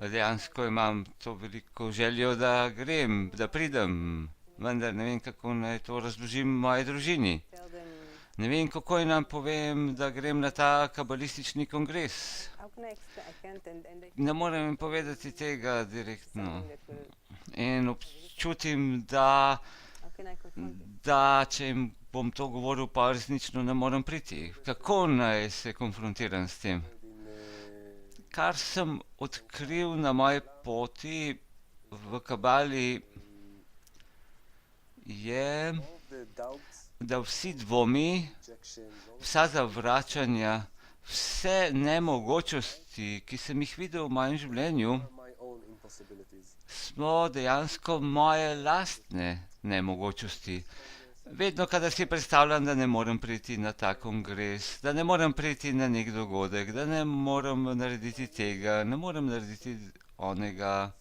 Dejansko imam to veliko željo, da grem, da pridem, vendar ne vem, kako naj to razložim moji družini. Ne vem, kako naj povem, da grem na ta kabalistični kongres. Ne morem jim povedati tega direktno. In občutim, da če jim bom to govoril, pa resnično ne morem priti. Kako naj se konfrontiram s tem? Kar sem odkril na moji poti v kabali, je, da vsi dvomi, vsa zavračanja, vse nemogočosti, ki sem jih videl v mojem življenju, smo dejansko moje lastne nemogočosti. Vedno, kadar si predstavljam, da ne morem priti na ta kongres, da ne morem priti na nek dogodek, da ne morem narediti tega, ne morem narediti onega.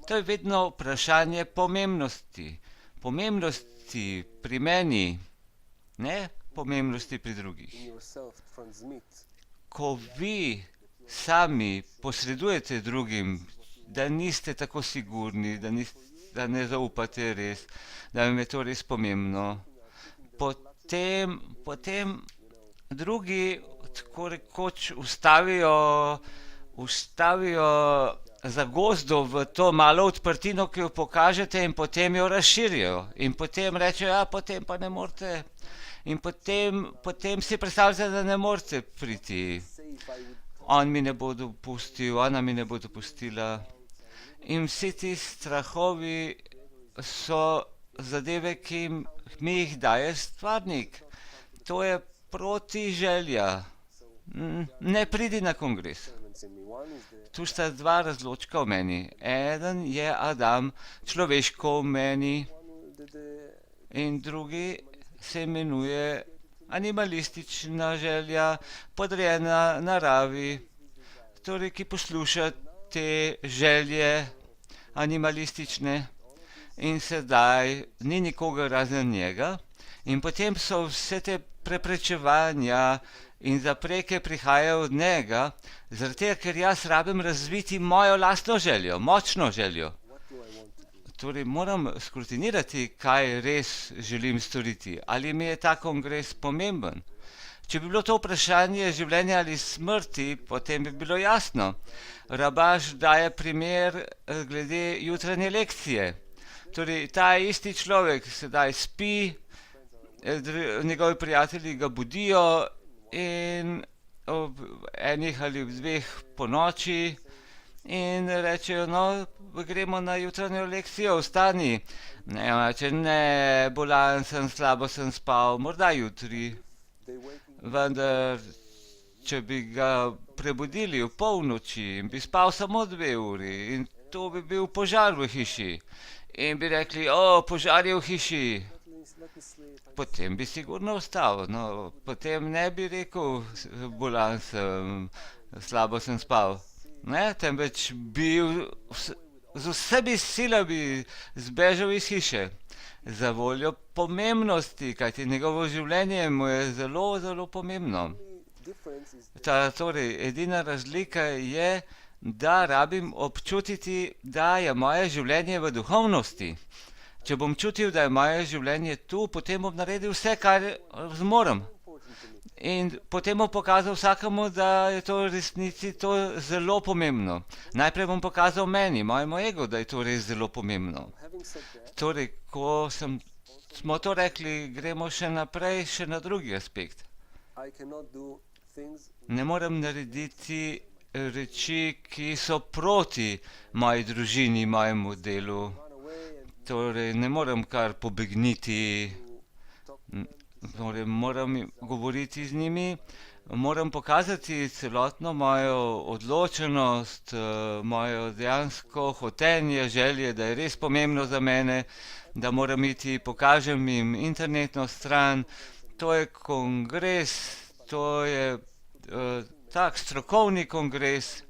To je vedno vprašanje pomembnosti. Pomembnosti pri meni, ne pomembnosti pri drugih. Ko vi sami posredujete drugim, da niste tako sigurni, da ne zaupate res, da vam je to res pomembno, potem drugi tako rekoč ustavijo zagozdo v to malo odprtino, ki jo pokažete, in potem jo razširijo. In potem rečejo, ja, potem pa ne morete. In potem si predstavljate, da ne morete priti. On mi ne bo dopustil, ona mi ne bo dopustila. In vsi ti strahovi so zadeve, ki mi jih daje stvarnik. To je proti želja. Ne pridi na kongres. Tu sta dva razločka v meni. Eden je Adam, človeško v meni, in drugi se imenuje animalistična želja, podrejena naravi, torej ki posluša te želje animalistične, in sedaj ni nikogar razen njega, in potem so vse te preprečevanja in zapreke prihajajo od njega, zaradi tega, ker jaz rabim razviti mojo lastno željo, močno željo. Torej moram skrutinirati, kaj res želim storiti, ali mi je ta kongres pomemben. Če bi bilo to vprašanje življenja ali smrti, potem bi bilo jasno. Rabaš daje primer glede jutranje lekcije. Torej, ta isti človek sedaj spi, njegovi prijatelji ga budijo in ob enih ali dveh ponoči in rečejo, no, gremo na jutranjo lekcijo, vstani. Ne, reče, ne, bolan sem, slabo sem spal, morda jutri. Vendar, če bi ga prebudili v polnoči in bi spal samo 2 uri, in to bi bil požar v hiši, in bi rekli, o, požar je v hiši, potem bi sigurno vstal, no, potem ne bi rekel, bolan sem, slabo sem spal, ne, temveč bi z vsemi silami zbežal iz hiše, za voljo pomembnosti, kajti njegovo življenje mu je zelo, zelo pomembno. Torej, edina razlika je, da rabim občutiti, da je moje življenje v duhovnosti. Če bom čutil, da je moje življenje tu, potem bom naredil vse, kar zmorem. In potem bom pokazal vsakemu, da je to v resnici to zelo pomembno. Najprej bom pokazal meni, mojemu egu, da je to res zelo pomembno. Torej, ko smo to rekli, gremo še naprej, še na drugi aspekt. Ne morem narediti reči, ki so proti moji družini, mojemu delu. Torej, ne morem kar pobegniti, torej, moram govoriti z njimi, moram pokazati celotno mojo odločenost, mojo dejansko hotenje, želje, da je res pomembno za mene, da moram iti, pokažem jim internetno stran, to je kongres, to je tak strokovni kongres,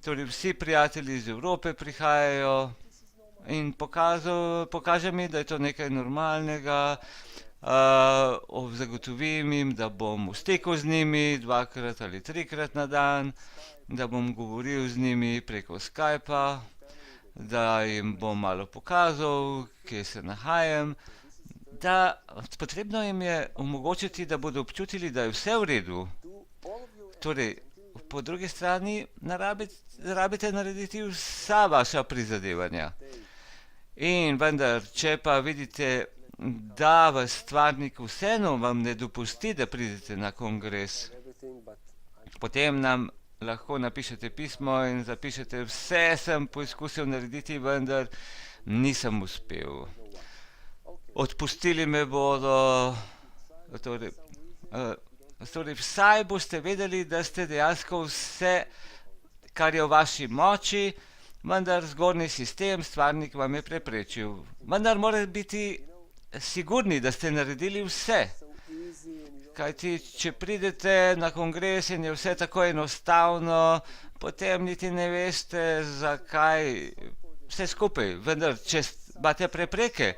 torej vsi prijatelji iz Evrope prihajajo in pokaže mi, da je to nekaj normalnega, zagotovim jim, da bom v stiku z njimi 2 ali 3 na dan, da bom govoril z njimi preko Skypa, da jim bom malo pokazal, kje se nahajam, da potrebno jim je omogočiti, da bodo občutili, da je vse v redu. Torej, po drugi strani rabite narediti vsa vaša prizadevanja. In vendar, če pa vidite, da vas stvarnik vseeno vam ne dopusti, da pridete na kongres, potem nam lahko napišete pismo in zapišete, vse sem poskusil narediti, vendar nisem uspel. Odpustili me bodo, torej vsaj boste vedeli, da ste dejansko vse, kar je v vaši moči, vendar zgornji sistem, stvarnik vam je preprečil. Vendar morate biti sigurni, da ste naredili vse. Kajti, če pridete na kongres in je vse tako enostavno, potem niti ne veste, zakaj vse skupaj. Vendar, če imate prepreke,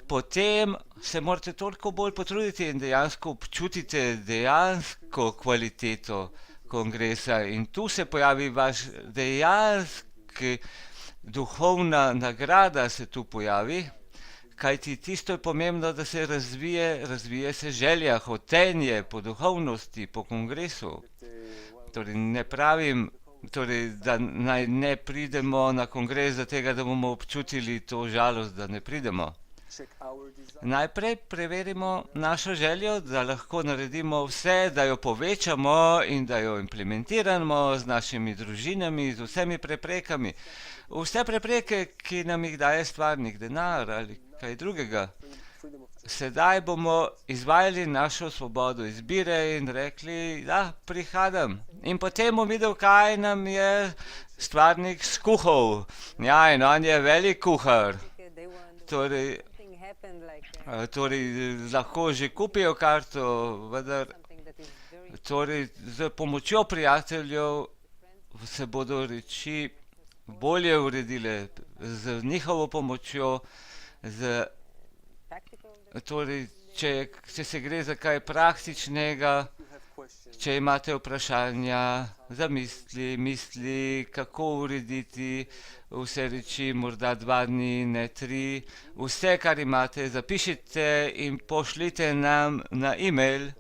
potem se morate toliko bolj potruditi in dejansko občutite dejansko kvaliteto kongresa. In tu se pojavi vaš dejanski duhovna nagrada se tu pojavi, kajti tisto je pomembno, da se razvije se želja, hotenje po duhovnosti, po kongresu. Torej ne pravim, da naj ne pridemo na kongres zato, da bomo občutili to žalost, da ne pridemo. Najprej preverimo našo željo, da lahko naredimo vse, da jo povečamo in da jo implementiramo z našimi družinami, z vsemi preprekami. Vse prepreke, ki nam jih daje stvarnik, denar ali kaj drugega. Sedaj bomo izvajali našo svobodo izbire in rekli, da, prihajam. In potem bom videl, kaj nam je stvarnik skuhal. Ja, in on je velik kuhar. Torej, lahko že kupijo karto, vendar z pomočjo prijateljev se bodo reči bolje uredile, z njihovo pomočjo, če se gre za kaj praktičnega, če imate vprašanja, misli, kako urediti vse reči, morda 2 dni, ne 3, vse, kar imate, zapišite in pošljite nam na e-mail.